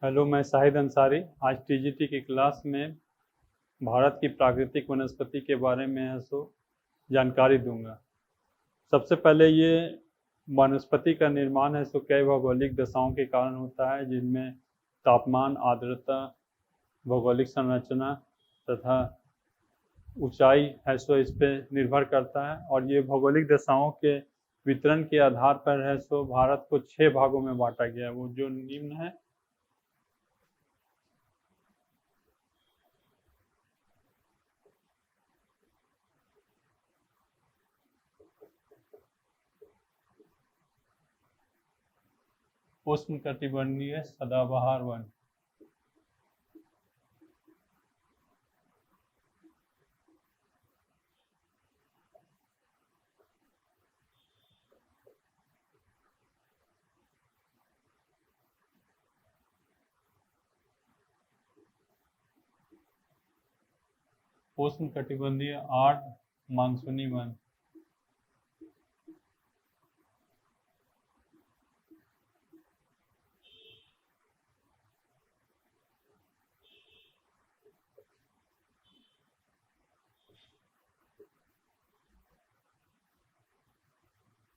Hello, मैं शाहिद अंसारी। आज TGT की क्लास में भारत की प्राकृतिक वनस्पति के बारे में है सो जानकारी दूंगा। सबसे पहले ये वनस्पति का निर्माण है सो कई भौगोलिक दशाओं के कारण होता है, जिनमें तापमान, आर्द्रता, भौगोलिक संरचना तथा ऊंचाई है सो इस पे निर्भर करता है। और ये भौगोलिक दशाओं के वितरण के आधार पर है सो भारत को 6 भागों में बांटा गया है, वो जो निम्न है। उष्णकटिबंधीय सदाबहार वन, उष्णकटिबंधीय आर्द्र मानसूनी वन,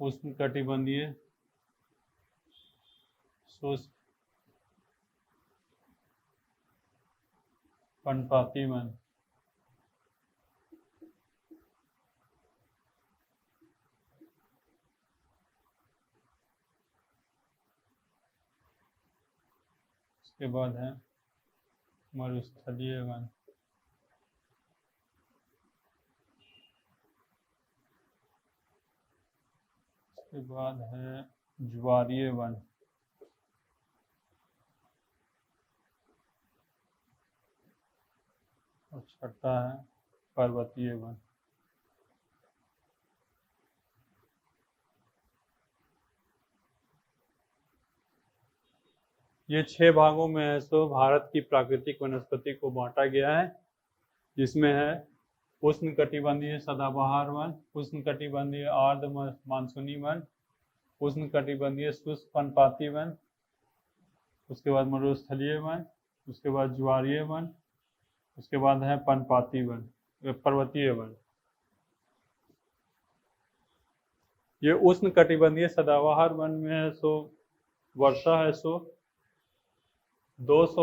उष्णकटिबंधीय शुष्क पर्णपाती वन, उसके बाद है मरुस्थलीय वन, उसके बाद है ज्वारीय वन, और छठा है पर्वतीय वन। ये 6 भागों में है सो भारत की प्राकृतिक वनस्पति को बांटा गया है, जिसमें है उष्णकटिबंधीय सदाबहार वन, उष्णकटिबंधीय आर्द्र मानसूनी वन, उष्णकटिबंधीय शुष्क पर्णपाती वन, उसके बाद मरुस्थलीय वन, उसके बाद ज्वारीय वन, उसके बाद है पर्णपाती वन, पर्वतीय वन। ये उष्णकटिबंधीय सदाबहार वन में है सो वर्षा है सो 200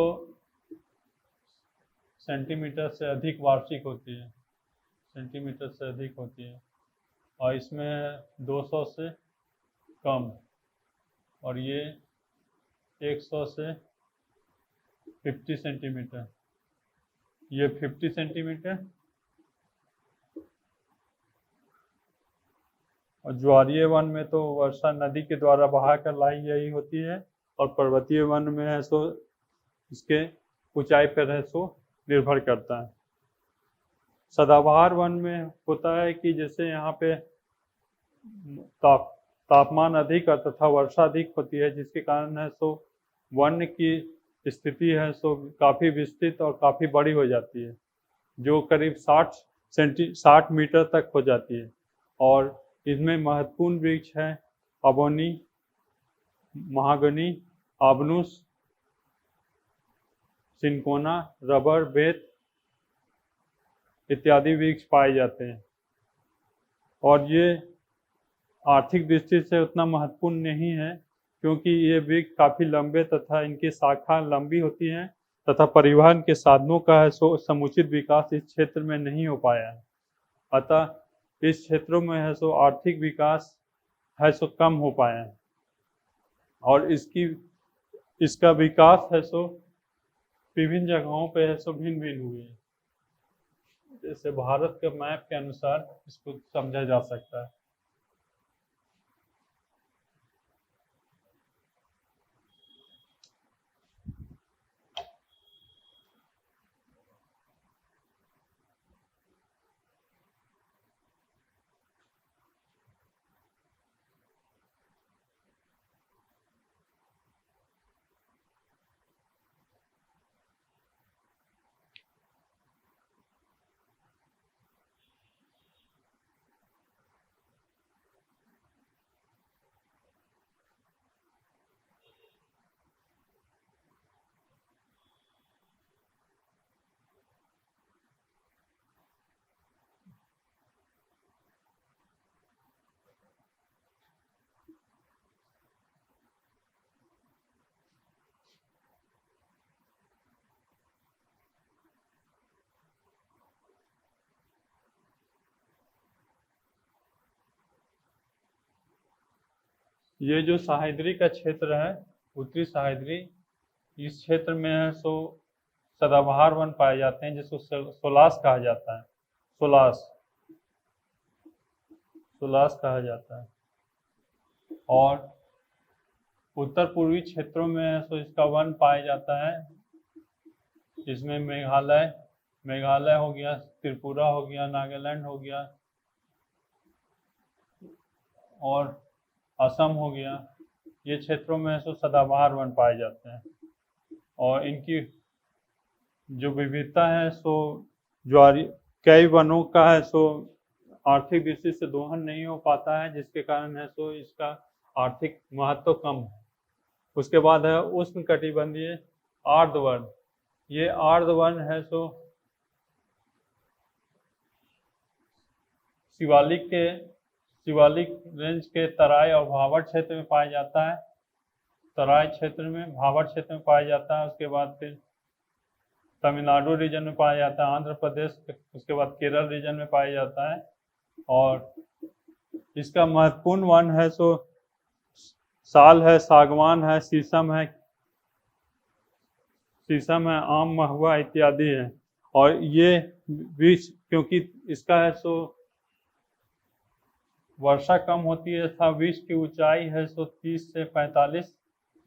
सेंटीमीटर से अधिक वार्षिक होती है, सेंटीमीटर से अधिक होती है। और इसमें 200 से कम, और ये 100 से 50 सेंटीमीटर, ये 50 सेंटीमीटर। और ज्वारीय वन में तो वर्षा नदी के द्वारा बहा कर लाई गई होती है, और पर्वतीय वन में है सो इसके ऊंचाई पर है सो निर्भर करता है। सदाबहार वन में होता है कि जैसे यहाँ पे तापमान अधिक तथा वर्षा अधिक होती है, जिसके कारण है सो वन की स्थिति है सो काफ़ी विस्तृत और काफ़ी बड़ी हो जाती है, जो करीब 60 मीटर तक हो जाती है। और इसमें महत्वपूर्ण वृक्ष है अबोनी, महागनी, आबनूस, सिनकोना, रबर, बेत इत्यादि वृक्ष पाए जाते हैं। और ये आर्थिक दृष्टि से उतना महत्वपूर्ण नहीं है, क्योंकि ये वृक्ष काफ़ी लंबे तथा इनकी शाखा लंबी होती हैं, तथा परिवहन के साधनों का है सो समुचित विकास इस क्षेत्र में नहीं हो पाया है। अतः इस क्षेत्रों में है सो आर्थिक विकास है सो कम हो पाया है, और इसका विकास है सो विभिन्न जगहों पे है सो भिन्न भिन्न हुए हैं। जैसे भारत के मैप के अनुसार इसको समझा जा सकता है। ये जो सह्याद्री का क्षेत्र है, उत्तरी सह्याद्री, इस क्षेत्र में है सो सदाबहार वन पाए जाते हैं, जिसको सोलास कहा जाता है। सोलास सोलास कहा जाता है। और उत्तर पूर्वी क्षेत्रों में है सो इसका वन पाया जाता है। इसमें मेघालय हो गया, त्रिपुरा हो गया, नागालैंड हो गया और असम हो गया। ये क्षेत्रों में सो सदाबहार वन पाए जाते हैं। और इनकी जो विविधता है सो ज्वारी कई वनों का है सो आर्थिक दृष्टि से दोहन नहीं हो पाता है, जिसके कारण है सो इसका आर्थिक महत्व कम है। उसके बाद है उष्णकटिबंधीय आर्द्रवन। ये आर्द्रवन है सो शिवालिक रेंज के तराई और भावर क्षेत्र में पाया जाता है। तराई क्षेत्र में, भावर क्षेत्र में पाया जाता है। उसके बाद फिर तमिलनाडु रीजन में पाया जाता है, आंध्र प्रदेश, उसके बाद केरल रीजन में पाया जाता है। और इसका महत्वपूर्ण वन है सो साल है, सागवान है, शीशम है, आम, महुआ इत्यादि है। और ये वृक्ष क्योंकि इसका है सो वर्षा कम होती है तथा वृक्ष की ऊंचाई है सो 30 से 45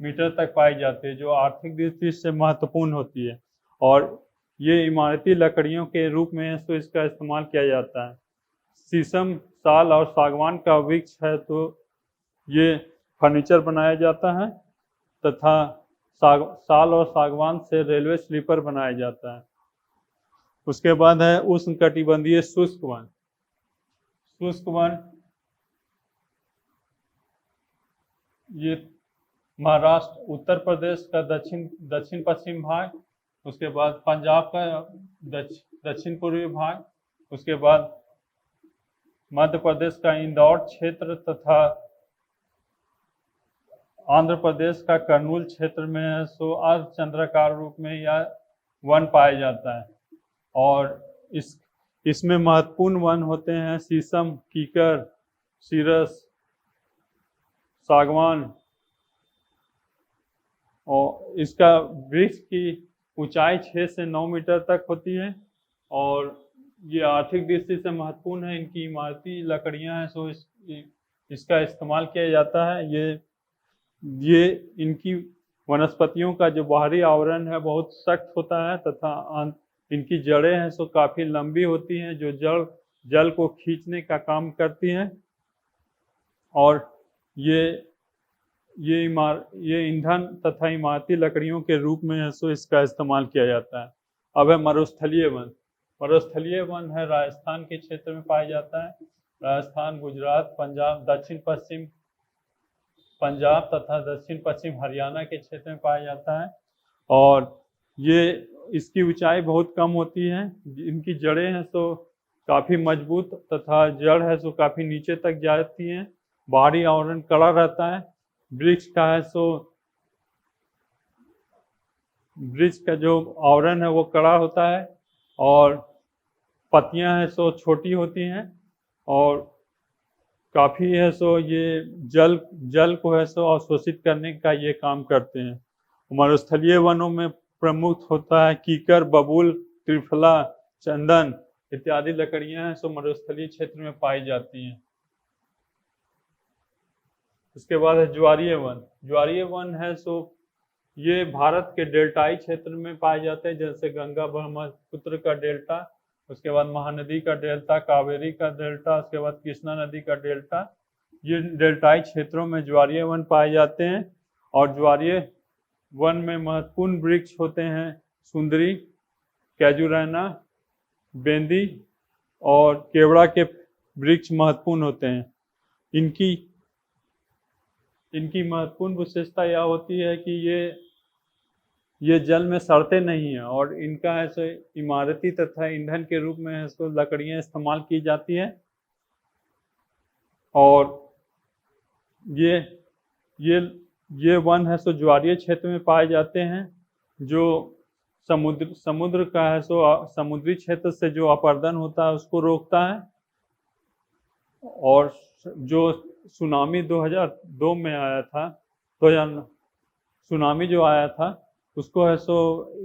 मीटर तक पाई जाती है, जो आर्थिक दृष्टि से महत्वपूर्ण होती है। और ये इमारती लकड़ियों के रूप में तो इसका इस्तेमाल किया जाता है। शीशम, साल और सागवान का वृक्ष है तो ये फर्नीचर बनाया जाता है तथा साल और सागवान से रेलवे स्लीपर बनाया जाता है। उसके बाद है उष्णकटिबंधीय शुष्क वन। शुष्क वन ये महाराष्ट्र, उत्तर प्रदेश का दक्षिण पश्चिम भाग, उसके बाद पंजाब का दक्षिण पूर्वी भाग, उसके बाद मध्य प्रदेश का इंदौर क्षेत्र तथा आंध्र प्रदेश का कर्नूल क्षेत्र में है सो अर्धचंद्राकार रूप में यह वन पाया जाता है। और इसमें महत्वपूर्ण वन होते हैं शीशम, कीकर, सीरस, सागवान। और इसका वृक्ष की ऊंचाई 6 से 9 मीटर तक होती है। और ये आर्थिक दृष्टि से महत्वपूर्ण है। इनकी इमारती लकड़ियां हैं सो इसका इस्तेमाल किया जाता है। ये इनकी वनस्पतियों का जो बाहरी आवरण है बहुत सख्त होता है तथा इनकी जड़ें हैं सो काफ़ी लंबी होती हैं, जो जल को खींचने का काम करती हैं। और ये ईंधन तथा इमारती लकड़ियों के रूप में है सो इसका इस्तेमाल किया जाता है। अब है मरुस्थलीय वन। मरुस्थलीय वन है राजस्थान के क्षेत्र में पाया जाता है। राजस्थान, गुजरात, पंजाब तथा दक्षिण पश्चिम हरियाणा के क्षेत्र में पाया जाता है। और इसकी ऊंचाई बहुत कम होती है। इनकी जड़ें हैं सो काफ़ी मजबूत तथा जड़ है सो काफ़ी नीचे तक जाती हैं। बाहरी आवरण कड़ा रहता है। वृक्ष का जो आवरण है वो कड़ा होता है और पत्तियां हैं सो छोटी होती हैं और काफ़ी है सो ये जल को है सो अवशोषित करने का ये काम करते हैं। मरुस्थलीय वनों में प्रमुख होता है कीकर, बबूल, त्रिफला, चंदन इत्यादि लकड़ियां हैं सो मरुस्थलीय क्षेत्र में पाई जाती हैं। उसके बाद है ज्वारीय वन। ज्वारीय वन है सो ये भारत के डेल्टाई क्षेत्र में पाए जाते हैं, जैसे गंगा ब्रह्मपुत्र का डेल्टा, उसके बाद महानदी का डेल्टा, कावेरी का डेल्टा, उसके बाद कृष्णा नदी का डेल्टा। ये डेल्टाई क्षेत्रों में ज्वारीय वन पाए जाते हैं। और ज्वारीय वन में महत्वपूर्ण वृक्ष होते हैं सुंदरी, कैजुरैना, बेंदी और केवड़ा के वृक्ष महत्वपूर्ण होते हैं। इनकी महत्वपूर्ण विशेषता यह होती है कि ये जल में सड़ते नहीं हैं और इनका ऐसे इमारती तथा ईंधन के रूप में इसको लकड़ियां इस्तेमाल की जाती हैं। और ये वन है सो ज्वारीय क्षेत्र में पाए जाते हैं, जो समुद्र का है सो समुद्री क्षेत्र से जो अपरदन होता है उसको रोकता है। और जो सुनामी 2002 में आया था, 2000 सुनामी जो आया था उसको है सो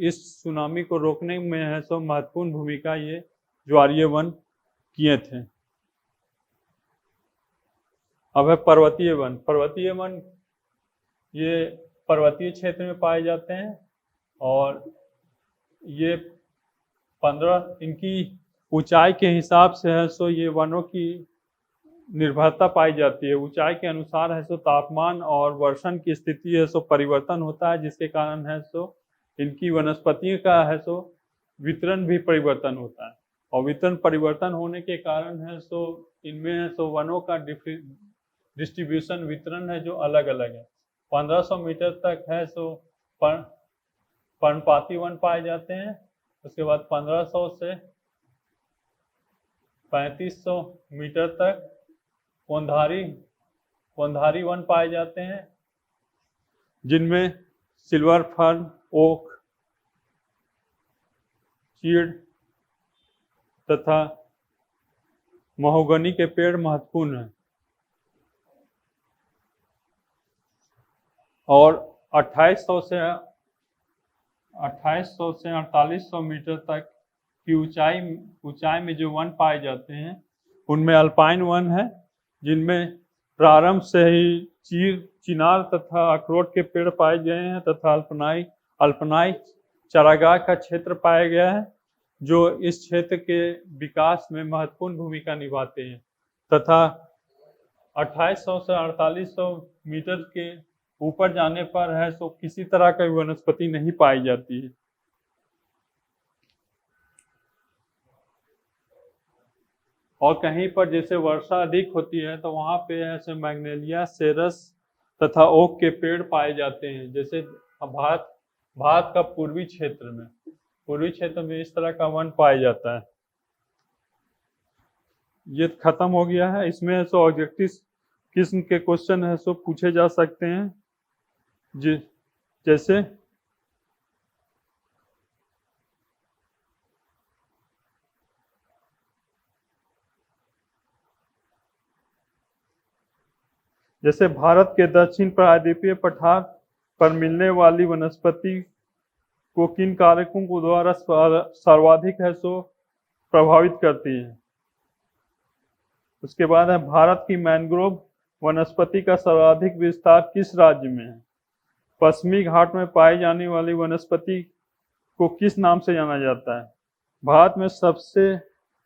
इस सुनामी को रोकने में है सो महत्वपूर्ण भूमिका ये ज्वारीय वन किए थे। अब है पर्वतीय वन। पर्वतीय वन ये पर्वतीय क्षेत्र में पाए जाते हैं और ये 15 इनकी ऊंचाई के हिसाब से है सो ये वनों की निर्भरता पाई जाती है। ऊंचाई के अनुसार है सो तापमान और वर्षण की स्थिति है सो परिवर्तन होता है, जिसके कारण है सो इनकी वनस्पतियों का है सो वितरण भी परिवर्तन होता है। और वितरण परिवर्तन होने के कारण है सो इनमें है सो वनों का डिस्ट्रीब्यूशन वितरण है जो अलग अलग है। 1500 मीटर तक है सो पर्णपाती वन पाए जाते हैं। उसके बाद 1500 से 3500 मीटर तक कोंधारी वन पाए जाते हैं, जिनमें सिल्वर फर्न, ओक, चीड़ तथा महोगनी के पेड़ महत्वपूर्ण हैं। और 2800 से 4800 मीटर तक की ऊंचाई में जो वन पाए जाते हैं उनमें अल्पाइन वन है, जिनमें प्रारंभ से ही चिनार तथा अखरोट के पेड़ पाए गए हैं तथा अल्पनाई चारागाह का क्षेत्र पाया गया है, जो इस क्षेत्र के विकास में महत्वपूर्ण भूमिका निभाते हैं। तथा 2800 से 4800 मीटर के ऊपर जाने पर है तो किसी तरह की वनस्पति नहीं पाई जाती है। और कहीं पर जैसे वर्षा अधिक होती है तो वहाँ पे ऐसे मैग्नोलिया, सेरस तथा ओक के पेड़ पाए जाते हैं। जैसे भारत का पूर्वी क्षेत्र में इस तरह का वन पाया जाता है। ये खत्म हो गया है। इसमें सो ऑब्जेक्टिव किस्म के क्वेश्चन है सो पूछे जा सकते हैं, जैसे भारत के दक्षिण प्रायद्वीपीय पठार पर मिलने वाली वनस्पति को किन कारकों को द्वारा सर्वाधिक है सो प्रभावित करती है। उसके बाद है भारत की मैंग्रोव वनस्पति का सर्वाधिक विस्तार किस राज्य में है। पश्चिमी घाट में पाई जाने वाली वनस्पति को किस नाम से जाना जाता है। भारत में सबसे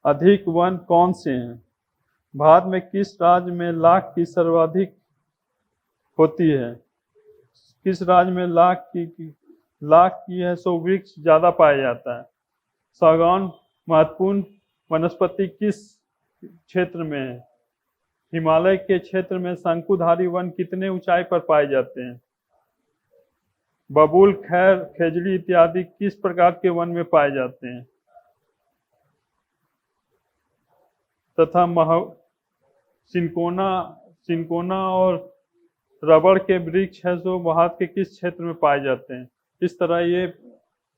अधिक वन कौन से हैं। भारत में किस राज्य में लाख की सर्वाधिक होती है। किस राज्य में लाख की है सो वृक्ष ज्यादा पाया जाता है। सागौन महत्वपूर्ण वनस्पति किस क्षेत्र में है। हिमालय के क्षेत्र में शंकुधारी वन कितने ऊंचाई पर पाए जाते हैं। बबूल, खैर, खेजड़ी इत्यादि किस प्रकार के वन में पाए जाते हैं। तथा सिनकोना और रबड़ के वृक्ष है जो भारत के किस क्षेत्र में पाए जाते हैं। इस तरह ये